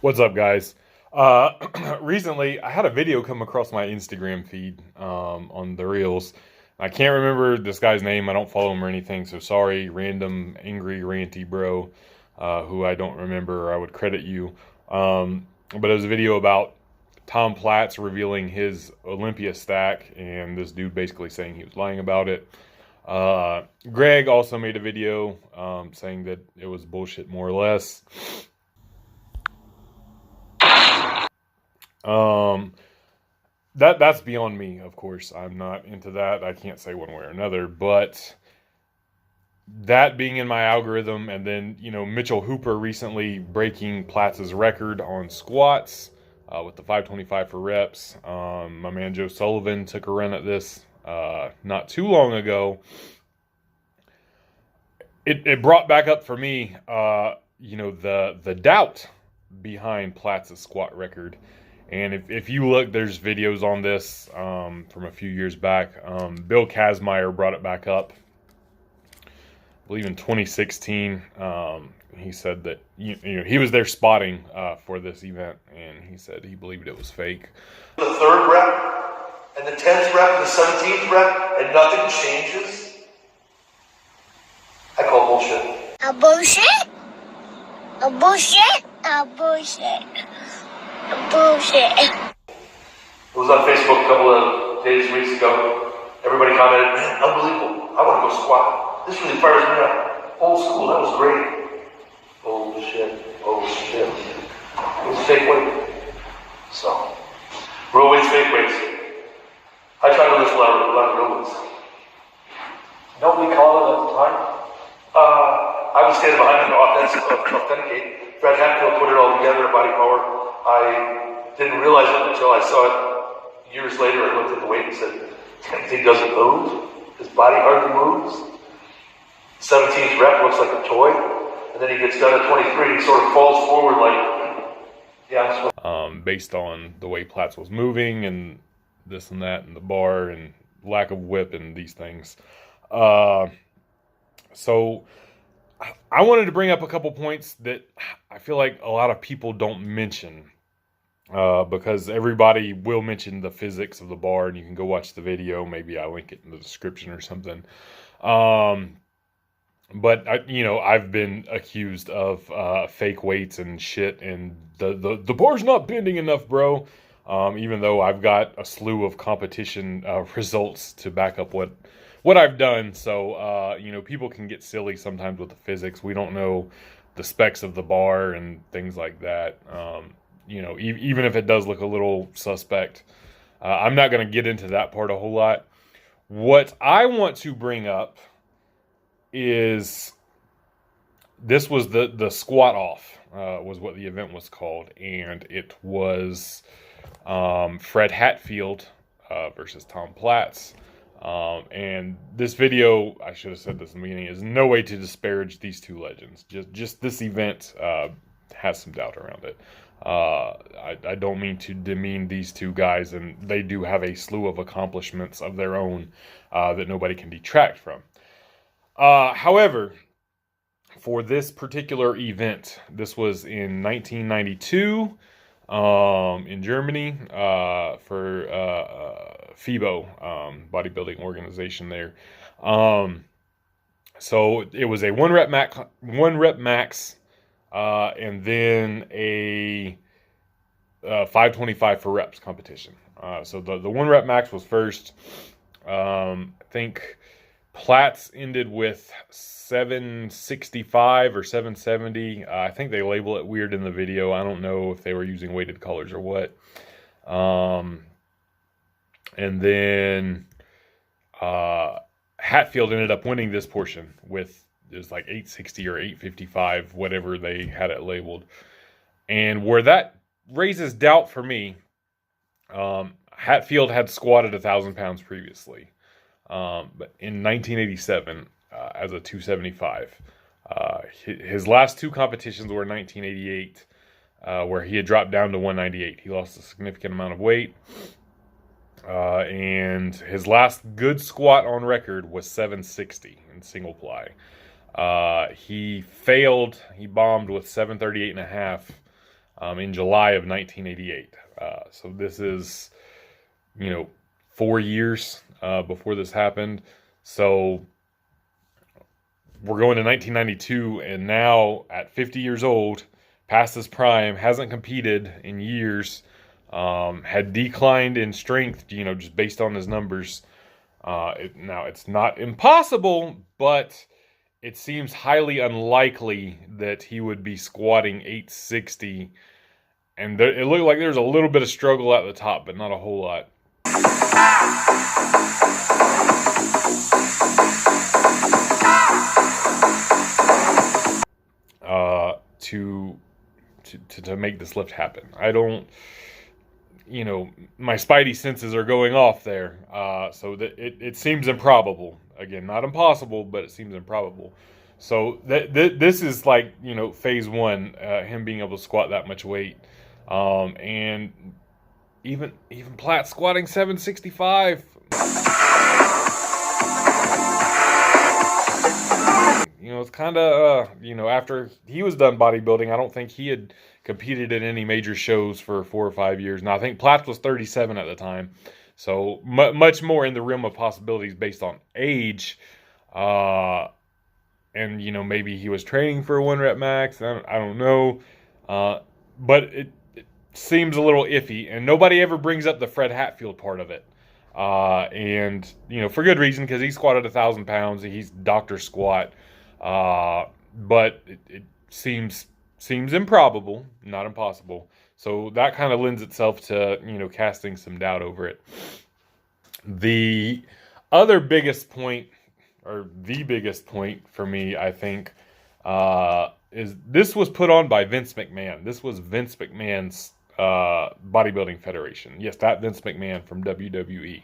What's up, guys? Recently, I had a video come across my Instagram feed on the Reels. I can't remember this guy's name. I don't follow him or anything, so sorry, random angry ranty bro who I don't remember. Or I would credit you. But it was a video about Tom Platz revealing his Olympia stack, and this dude basically saying he was lying about it. Greg also made a video saying that it was bullshit, more or less. Um, that's beyond me, of course. I'm not into that. I can't say one way or another, but that being in my algorithm, and then Mitchell Hooper recently breaking Platz's record on squats with the 525 for reps. My man Joe Sullivan took a run at this not too long ago. It brought back up for me, the doubt behind Platz's squat record. And if you look, there's videos on this from a few years back. Bill Kazmaier brought it back up, I believe in 2016. He said that he was there spotting for this event, and he said he believed it was fake. The third rep, and the 10th rep, and the 17th rep, and nothing changes. I call bullshit. A bullshit? A bullshit? A bullshit. Bullshit. It was on Facebook a couple of days, weeks ago. Everybody commented, man, unbelievable. I want to go squat. This really fires me up. Old school, that was great. Bullshit. Bullshit. It was fake weight. So, real weights, fake weights. I tried to lift a lot of real weights. Nobody called it at the time. I was standing behind him to authenticate. Fred Hatfield put it all together, body power. I didn't realize it until I saw it years later. I looked at the weight and said, "That thing doesn't move. His body hardly moves." 17th rep looks like a toy, and then he gets done at 23. He sort of falls forward like, yeah. Based on the way Platz was moving and this and that and the bar and lack of whip and these things. So I wanted to bring up a couple points that I feel like a lot of people don't mention because everybody will mention the physics of the bar, and you can go watch the video. Maybe I'll link it in the description or something. But I've been accused of fake weights and shit, and the bar's not bending enough, bro. Even though I've got a slew of competition results to back up what I've done. So, people can get silly sometimes with the physics. We don't know the specs of the bar and things like that. Even if it does look a little suspect, I'm not going to get into that part a whole lot. What I want to bring up is this was the squat off, was what the event was called. And it was Fred Hatfield versus Tom Platz. And this video, I should have said this in the beginning, is no way to disparage these two legends. Just this event has some doubt around it. I don't mean to demean these two guys, and they do have a slew of accomplishments of their own that nobody can detract from. However, for this particular event, this was in 1992 in Germany for FIBO, bodybuilding organization there. So it was a one rep max, and then a 525 for reps competition. So the one rep max was first. I think Platz ended with 765 or 770. I think they label it weird in the video. I don't know if they were using weighted colors or what. And then Hatfield ended up winning this portion with, it was like 860 or 855, whatever they had it labeled. And where that raises doubt for me, Hatfield had squatted 1,000 pounds previously. But in 1987, as a 275, his last two competitions were 1988, where he had dropped down to 198. He lost a significant amount of weight. And his last good squat on record was 760 in single ply. He failed. He bombed with 738 and a half in July of 1988. So this is, 4 years before this happened. So we're going to 1992, and now at 50 years old, past his prime, hasn't competed in years, had declined in strength, just based on his numbers. Now, it's not impossible, but it seems highly unlikely that he would be squatting 860. And it looked like there's a little bit of struggle at the top, but not a whole lot. To make this lift happen. I don't, my spidey senses are going off there. So that it seems improbable. Again, not impossible, but it seems improbable. So this is like, phase one, him being able to squat that much weight. And even Platz squatting 765. It's kind of, after he was done bodybuilding, I don't think he had competed in any major shows for 4 or 5 years. Now, I think Platz was 37 at the time. So much more in the realm of possibilities based on age. And, maybe he was training for a 1-rep max. I don't know. But it seems a little iffy. And nobody ever brings up the Fred Hatfield part of it. And, for good reason, because he squatted 1,000 pounds. He's Dr. Squat. But it seems improbable, not impossible. So that kind of lends itself to, casting some doubt over it. The other biggest point, or the biggest point for me, I think, is this was put on by Vince McMahon. This was Vince McMahon's bodybuilding federation. Yes, that Vince McMahon from WWE.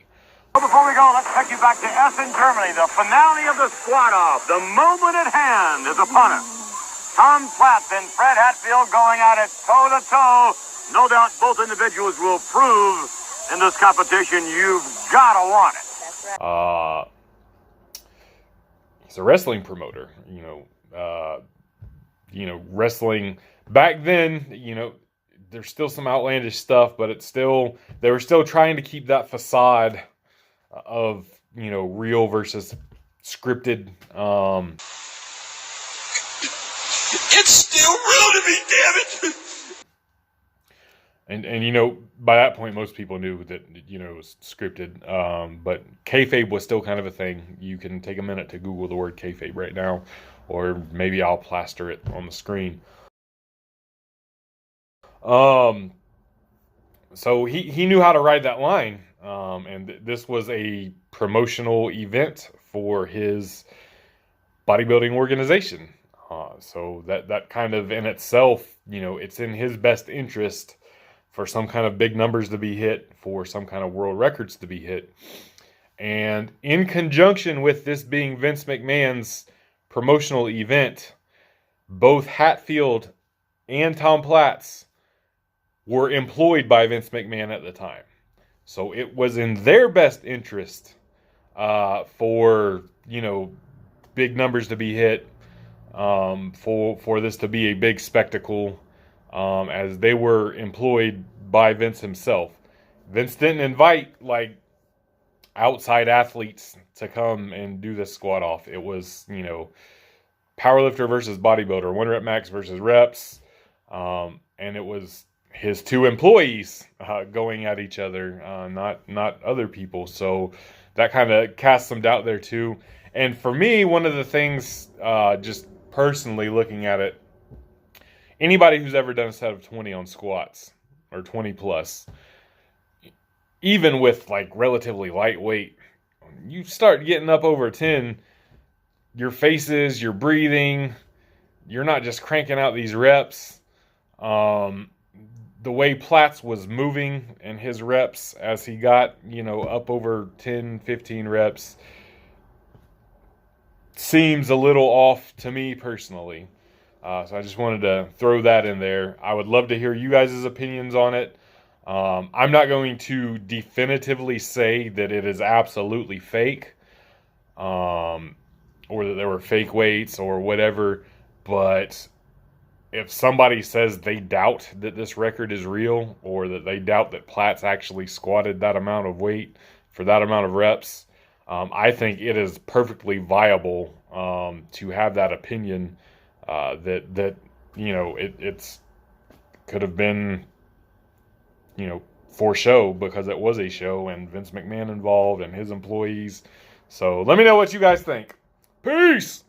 Before we go, let's take you back to Essen, Germany. The finale of the squat-off. The moment at hand is upon us. Tom Platz and Fred Hatfield going at it toe-to-toe. No doubt both individuals will prove in this competition you've got to want it. That's right. He's a wrestling promoter. Wrestling back then, there's still some outlandish stuff, but they were still trying to keep that facade of real versus scripted. It's still real to me, damn it. And by that point most people knew that it was scripted, but kayfabe was still kind of a thing. You can take a minute to Google the word kayfabe right now, or maybe I'll plaster it on the screen. So he knew how to ride that line. And this was a promotional event for his bodybuilding organization. So that kind of in itself, it's in his best interest for some kind of big numbers to be hit, for some kind of world records to be hit. And in conjunction with this being Vince McMahon's promotional event, both Hatfield and Tom Platz were employed by Vince McMahon at the time. So it was in their best interest for, big numbers to be hit, for this to be a big spectacle, as they were employed by Vince himself. Vince didn't invite, outside athletes to come and do this squat off. It was, powerlifter versus bodybuilder, 1-rep max versus reps, and it was his 2 employees going at each other, not other people. So that kind of casts some doubt there too. And for me, one of the things, just personally looking at it, anybody who's ever done a set of 20 on squats, or 20 plus, even with relatively lightweight, you start getting up over 10, your faces, your breathing, you're not just cranking out these reps. The way Platz was moving in his reps as he got, up over 10, 15 reps seems a little off to me personally. So I just wanted to throw that in there. I would love to hear you guys' opinions on it. I'm not going to definitively say that it is absolutely fake, or that there were fake weights or whatever, but if somebody says they doubt that this record is real, or that they doubt that Platz actually squatted that amount of weight for that amount of reps, I think it is perfectly viable to have that opinion that it's could have been for show, because it was a show and Vince McMahon involved and his employees. So let me know what you guys think. Peace.